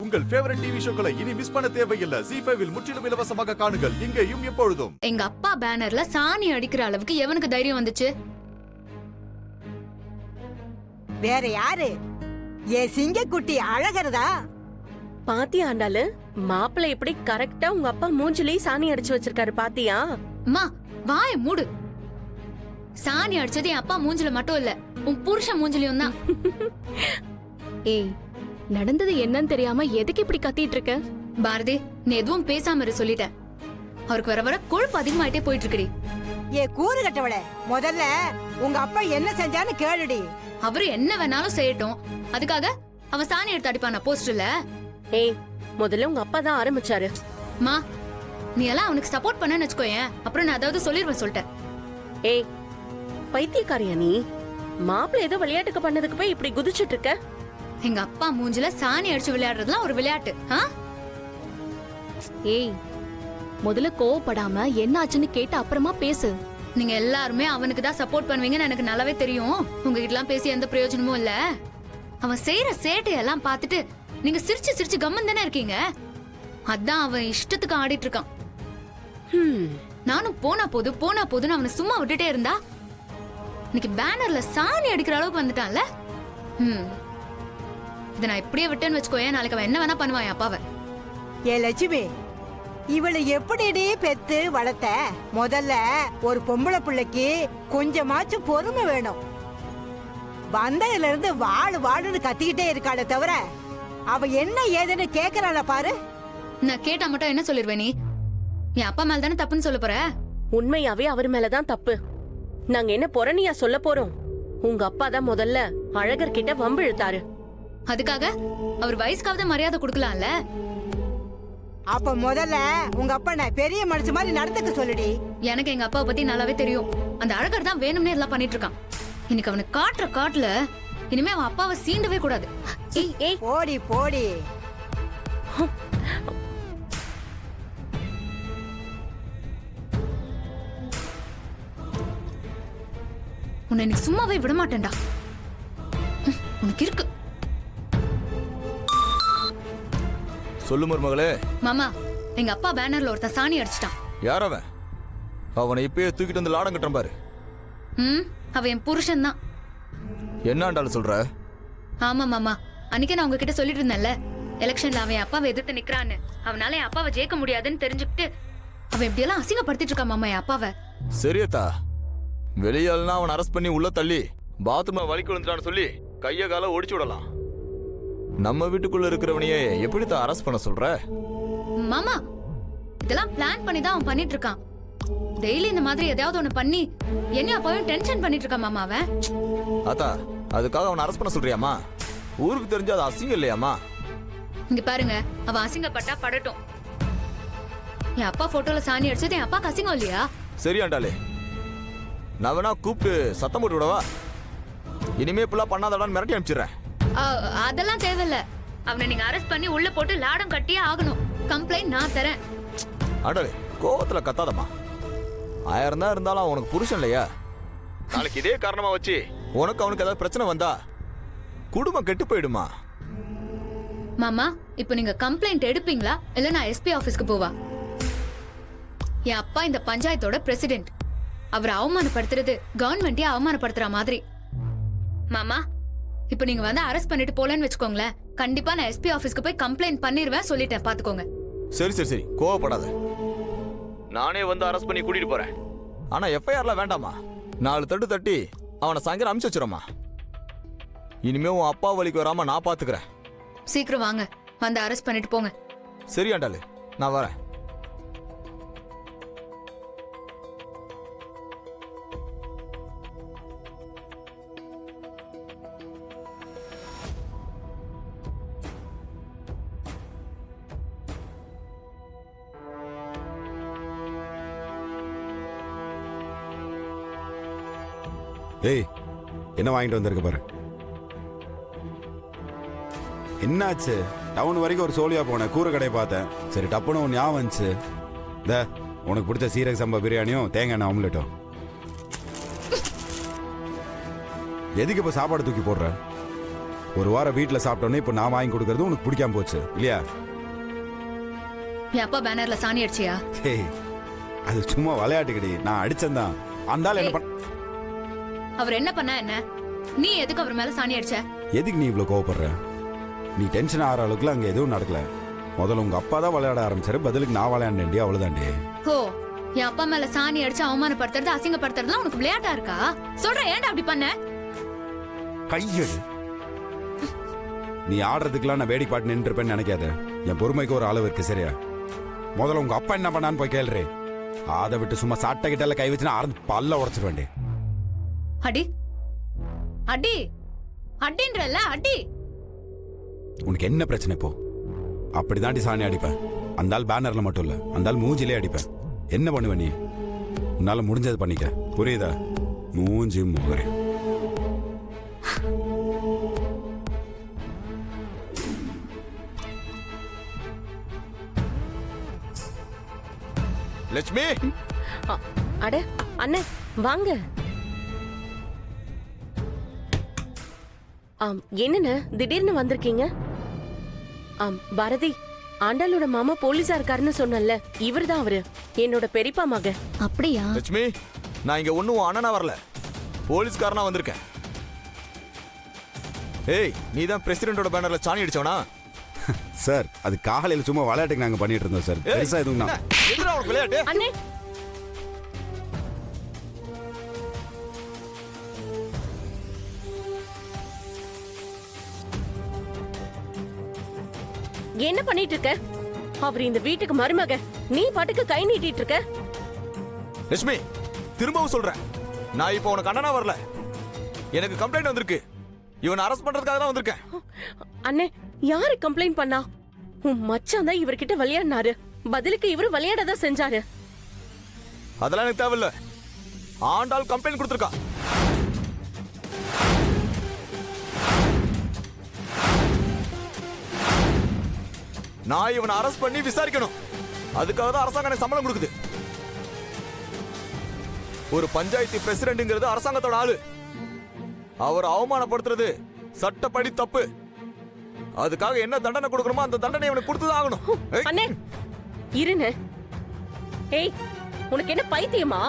உங்கள் favourite TV ஷோக்களை இனி miss பண்ண தேவையில்லை. ZEE5 இல் முற்றிலும் இலவசமாக காணுங்கள், இங்கேயும் எப்பொழுதும். எங்க அப்பா பேனர்ல சாணி அடிக்கிற அளவுக்கு எவனுக்கு தைரியம் வந்துச்சு? வேற யாரு? ஏ சிங்கக்குட்டி அழகரதா? பாத்தியா ஆண்டாளு, மாப்பிள்ளை இப்படி கரெக்டா உங்க அப்பா மூஞ்சிலேயே சாணி அடிச்சு வச்சிருக்காரு பாத்தியா? அம்மா வாய மூடு. சாணி அடிச்சது என் அப்பா மூஞ்சில மட்டும் இல்ல, உன் புருஷன் மூஞ்சிலையும் தான். ஏய், நடந்தது என்னன்னு தெரியாம எதுக்கு இப்படி கத்திட்டு இருக்க? பாரதி, நீ எதுவும் பேசாம இரு சொல்லிட்டேன். அவருக்கு வர வர கொழுப்பு அதிகமாயிட்டே போயிட்டு இருக்குடி. ஏ கூறு கட்டவள, முதல்ல உங்க அப்பா என்ன செஞ்சான்னு கேளுடி. அவரு என்ன வேணாலும் செய்யட்டும், அதுக்காக அவன் சாணி எடுத்து அடிப்பான போஸ்டர்ல? ஏய், முதல்ல உங்க அப்பா தான் ஆரம்பிச்சாரு. மா, நீ எல்லாம் அவனுக்கு சப்போர்ட் பண்ணன்னு வச்சுக்கோயேன், அப்புறம் நான் அதாவது சொல்லிடுவேன் சொல்லிட்டேன். ஏய், பைத்தியக்காரியா நீ? மாப்பிள்ளை ஏதோ விளையாட்டுக்கு பண்ணதுக்கு போய் இப்படி குதிச்சிட்டு இருக்க? எங்க அப்பா மூஞ்சில சாணி அடிச்சு விளையாடுறதுலாம் ஒரு விளையாட்டு? ஏய், முதல்ல கோவப்படாம என்ன ஆச்சுன்னு கேட்டு அப்புறமா பேசு. நீங்க எல்லாருமே அவனுக்கு தான் சப்போர்ட் பண்ணுவீங்கன்னு எனக்கு நல்லாவே தெரியும். உங்ககிட்ட எல்லாம் பேசி எந்த பிரயோஜனமும் இல்ல. அவன் செய்யற சேட்டையெல்லாம் பார்த்துட்டு நீங்க சிரிச்சு சிரிச்சு கம்மன் தானே இருக்கீங்க. அதான் அவன் இஷ்டத்துக்கு ஆடிட்டு இருக்கான். நானும் போனா போதுன்னு அவனை சும்மா விட்டுட்டே இருந்தா இன்னைக்கு பேனர்ல சாணி அடிக்கிற அளவுக்கு வந்துட்டான்ல. இதை நான் இப்படியே விட்டேன்னு வச்சுக்கோயேன், நாளைக்கு அவன் என்ன வேணா பண்ணுவான் என் அப்பாவை. ஏ லட்சுமி, இவளை எப்படிடி பெத்து வளர்த்த? முதல்ல ஒரு பொம்பளை பிள்ளைக்கு கொஞ்சமாச்சும் பொறுமை வேணும். வந்ததுல இருந்து வாழுன்னு கத்திக்கிட்டே இருக்காளே தவிர அவ என்ன ஏதுன்னு கேக்குறாள பாரு. நான் கேட்டா மட்டும் என்ன சொல்லிருவேன்? நீ என் அப்பா மேல தானே தப்புன்னு சொல்ல போற? உண்மையாவே அவர் மேலதான் தப்பு. நாங்க என்ன பொறணியா சொல்ல போறோம்? உங்க அப்பா தான் முதல்ல அழகர்கிட்ட வம்பு இழுத்தாரு. அதுக்காக அவர் வயசுக்காவது மரியாதை கொடுக்கலாம்ல. அப்ப முதல்ல உங்க அப்பா நான் பெரிய மனுஷன் மாதிரி நடந்துக்க சொல்லுடி. எனக்கு எங்க அப்பாவை பத்தி நல்லாவே தெரியும். அந்த அழகர் தான் வேணும்னே எல்லாம் பண்ணிட்டு இருக்கான். இன்னைக்கு அவனுக்கு காட்டுற காட்டுல இனிமே அவன் அப்பாவை சீண்டவே கூடாது. போடி போடி. உன்னை இன்னைக்கு சும்மாவே விட மாட்டேன்டா. உனக்கு இருக்கு. சொல்லு மருமகளே. மாமா, எங்க அப்பா பேனர்ல ஒருத்தன் சாணி அடிச்சிட்டான். யார் அவன்? அவனை இப்பயே தூக்கிட்டு வந்து லாடம் கட்டுறேன் பாரு. அவன் என் புருஷன் தான். என்னாண்டாலும் சொல்ற? ஆமா மாமா, அன்னைக்கே நான் உங்ககிட்ட சொல்லிட்டு இருந்தேன்ல, எலெக்ஷன்ல அவன் அப்பாவை எதிர்த்து நிக்கிறான்னு. அவனால என் அப்பாவை ஜெயிக்க முடியாதுன்னு தெரிஞ்சுக்கிட்டு அவன் இப்படி எல்லாம் அசிங்கப்படுத்திட்டு இருக்கான் மாமா என் அப்பாவை. சரியத்தா, வெளியாள்னா அவன் அரெஸ்ட் பண்ணி உள்ள தள்ளி பாத்ரூம்ல வலிக்கு விழுந்துட்டான்னு சொல்லி கைய கால ஒடிச்சு விடலாம். நம்ம வீட்டுக்குள்ள இருக்கிறவனையே எப்படித்தான் அரெஸ்ட் பண்ண சொல்ற? மாமா, இதெல்லாம் பிளான் பண்ணி தான் அவன் பண்ணிட்டு இருக்கான். டெய்லி இந்த மாதிரி ஏதாவது ஒண்ணு பண்ணி என்ன அப்பாவும் டென்ஷன் பண்ணிட்டு இருக்கான் மாமா அவன். அத்தா, அதுக்காக அவனை அரெஸ்ட் பண்ண சொல்றியாமா? ஊருக்கு தெரிஞ்சா அது அசிங்கம் இல்லையாமா? இங்க பாருங்க, அவன் அசிங்கப்பட்டா படட்டும். என் அப்பா போட்டோல சாணி அடிச்சது என் அப்பாக்கு அசிங்கம் இல்லையா? சரியாண்டாலே, நான் வேணா கூப்பிட்டு சத்தம் போட்டு விடவா? இனிமே இப்பெல்லாம் பண்ணாதடான்னு மிரட்டி அனுப்பிச்சிடுறேன். அதெல்லாம் தேவையில்ல. அவனை நீங்க அரெஸ்ட் பண்ணி உள்ள போட்டு லாடம் கட்டியே ஆகணும். கம்ப்ளைண்ட் நான் தரேன். அடலே, கோவத்துல கத்தாதம்மா. 1000 தான் இருந்தாலும் உனக்கு புருஷன் இல்லையா? நாளைக்கு இதே காரணமா வச்சு உனக்கு அவனுக்கு ஏதாவது பிரச்சனை வந்தா குடும்பம் கெட்டு போயிடுமா? மாமா, இப்போ நீங்க கம்ப்ளைண்ட் எடுப்பீங்களா இல்ல நான் எஸ்பி ஆபீஸ்க்கு போவா? என் அப்பா இந்த பஞ்சாயத்தோட பிரசிடென்ட். அவரை அவமானப்படுத்துறது கவர்மெண்டே அவமானப்படுத்துற மாதிரி. மாமா, இப்போ நீங்க வந்து அரெஸ்ட் பண்ணிட்டு போலன்னு வச்சுக்கோங்களேன், கண்டிப்பா நான் எஸ்பி ஆபீஸ்க்கு போய் கம்ப்ளைண்ட் பண்ணிடுவேன் சொல்லிட்டேன், பாத்துக்கோங்க. சரி சரி சரி, கோவப்படாத. நானே வந்து அரெஸ்ட் பண்ணி கூட்டிட்டு போறேன். ஆனா எஃப்ஐஆர்லாம் வேண்டாமா? 4 தட்டு தட்டி அவனை சாயங்காலம் அனுப்பிச்சு வச்சிடமா. இனிமே உன் அப்பா வலிக்கு வராம நான் பாத்துக்கிறேன். சீக்கிரம் வாங்க, வந்து அரெஸ்ட் பண்ணிட்டு போங்க. சரி ஆண்டாளு, நான் வரேன். ஏய், என்ன வாங்கிட்டு வந்திருக்க பாரு. என்னாச்சு? டவுன் வரைக்கும் ஒரு சோழியா போனேன், கூரை கடையை பார்த்தேன். சரி, டப்புன்னு ஒன்று ஞாபகம் வந்துச்சு. உனக்கு பிடிச்ச சீரக சம்பா பிரியாணியும் தேங்காய் எண்ணெய் ஆம்லெட்டும். எதுக்கு இப்போ சாப்பாடு தூக்கி போடுற? ஒரு வாரம் வீட்டில் சாப்பிட்டோன்னே இப்போ நான் வாங்கி கொடுக்கறது உனக்கு பிடிக்காம போச்சு இல்லையா? என் அப்பா பேனர்ல சாணி அடிச்சியா? ஏய், அது சும்மா விளையாட்டுக்கடி, நான் அடிச்சேன்தான். அந்த ஆள் என்ன பண்ண? அவர் என்ன பண்ணா என்ன? நீ எதுக்கு அவர் மேல சாணி அடிச்ச? எதுக்கு நீ இவ்வளோ கோவப்படுற? நீ டென்ஷன் ஆகிற அளவுக்குலாம் அங்கே எதுவும் நடக்கல. முதல்ல உங்க அப்பா தான் விளையாட ஆரம்பிச்சாரு, பதிலுக்கு நான் விளையாண்டேன்டி, அவ்வளோதாண்டி. ஓ, என் அப்பா மேல சாணி அடிச்சு அவமானப்படுத்துறது அசிங்கப்படுத்துறதுலாம் உனக்கு விளையாட்டா இருக்கா? சொல்றேன், ஏன்டா அப்படி பண்ண? கையெடு. நீ ஆடுறதுக்கெல்லாம் நான் வேடிக்கை பாட்டு நின்று இருப்பேன்னு நினைக்காத. என் பொறுமைக்கு ஒரு அளவு இருக்கு, சரியா? முதல்ல உங்க அப்பா என்ன பண்ணான்னு போய் கேள்றே. அதை விட்டு சும்மா சாட்டை கிட்ட கை வச்சுனா ஆரம்பி பல்ல உடச்சிருவேண்டி. அடி அடி அடின்றல அடி. உனக்கு என்ன பிரச்சனை இப்போ? அப்படிதாண்டி சாணி அடிப்பேன். அந்த ஆள் பேனர்ல மட்டும் இல்ல, அந்த ஆள் மூஞ்சிலே அடிப்பேன். என்ன பண்ணுவ நீ? உன்னால முடிஞ்சது பண்ணிக்க, புரியுதா? மூஞ்சி முகரே. லட்சுமி, அட அண்ணே வாங்க. என்னண்ணே திடீர்னு வந்திருக்கீங்க? பாரதி, ஆண்டாளோட மாமா போலீஸா இருக்காருன்னு சொன்னல, இவர்தான் அவரு, என்னோட பெரியப்பா மக. அப்படியா? லட்சுமி, நான் இங்க ஒண்ணும் அண்ணனா வரல, போலீஸ்காரனா வந்திருக்கேன். ஏய், நீ தான் பிரசிடென்ட்டோட பேனர்ல சாணி அடிச்சவனா? சார், அது காலையில சும்மா விளையாட்டுக்கு நாங்க பண்ணிட்டு இருந்தோம் சார். பெருசா எதுவும் நான் எதுடா உனக்கு விளையாட்டு? அண்ணே என்ன பண்ணிட்டு இருக்க? அவர் இந்த வீட்டுக்கு மருமக, நீ பாட்டுக்கு கை நீட்டிட்டு இருக்க. லட்சுமி, திரும்பவும் சொல்றேன், நான் இப்போ உனக்கு அண்ணனா வரல. எனக்கு கம்ப்ளைண்ட் வந்திருக்கு. இவனை அரெஸ்ட் பண்றதுக்காக தான் வந்திருக்கேன். அண்ணே, யாரு கம்ப்ளைண்ட் பண்ணா? உன் மச்சான் தான் இவர்கிட்ட விளையாடினாரு, பதிலுக்கு இவரு விளையாடதான் செஞ்சாரு. அதெல்லாம் எனக்கு தேவையில்ல. ஆண்டாள் கம்ப்ளைண்ட் கொடுத்துருக்கா. நான் இவனை அரெஸ்ட் பண்ணி விசாரிக்கணும். அதுக்காக தான் அரசாங்கம் எனக்கு சம்பளம் கொடுக்குது. ஒரு பஞ்சாயத்து பிரசிடென்ட்ங்கிறது அரசாங்கத்தோட ஆளு. அவர் அவமானப்படுத்துறது சட்டப்படி தப்பு. அதுக்காக என்ன தண்டனை கொடுக்கணுமோ அந்த தண்டனை இவனுக்கு கொடுத்துதான் ஆகணும். அண்ணே இருன்னு. ஏய், உனக்கு என்ன பைத்தியமா?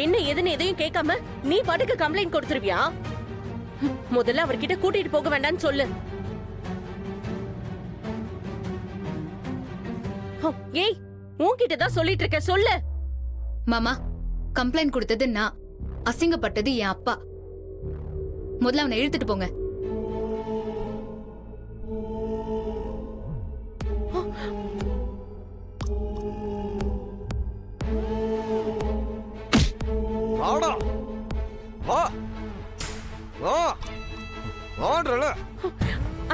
என்ன எதுன்னு எதையும் கேட்காம நீ பாட்டுக்கு கம்ப்ளைண்ட் கொடுத்துருவியா? முதல்ல அவர்கிட்ட கூட்டிட்டு போக வேண்டாம்னு சொல்லு. ஏய், உன்கிட்ட தான் சொல்லிட்டு இருக்க, சொல்லு. மாமா, கம்ப்ளைண்ட் கொடுத்தது நான், அசிங்கப்பட்டது என் அப்பா. முதல்ல அவனை இழுத்துட்டு போங்க. வாடா, வா வா வாடல.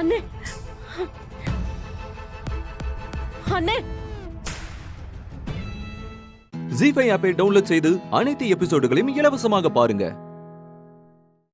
அண்ணே அண்ணே. ஜீ5 ஆப்பை டவுன்லோட் செய்து அனைத்து எபிசோடுகளையும் இலவசமாக பாருங்க.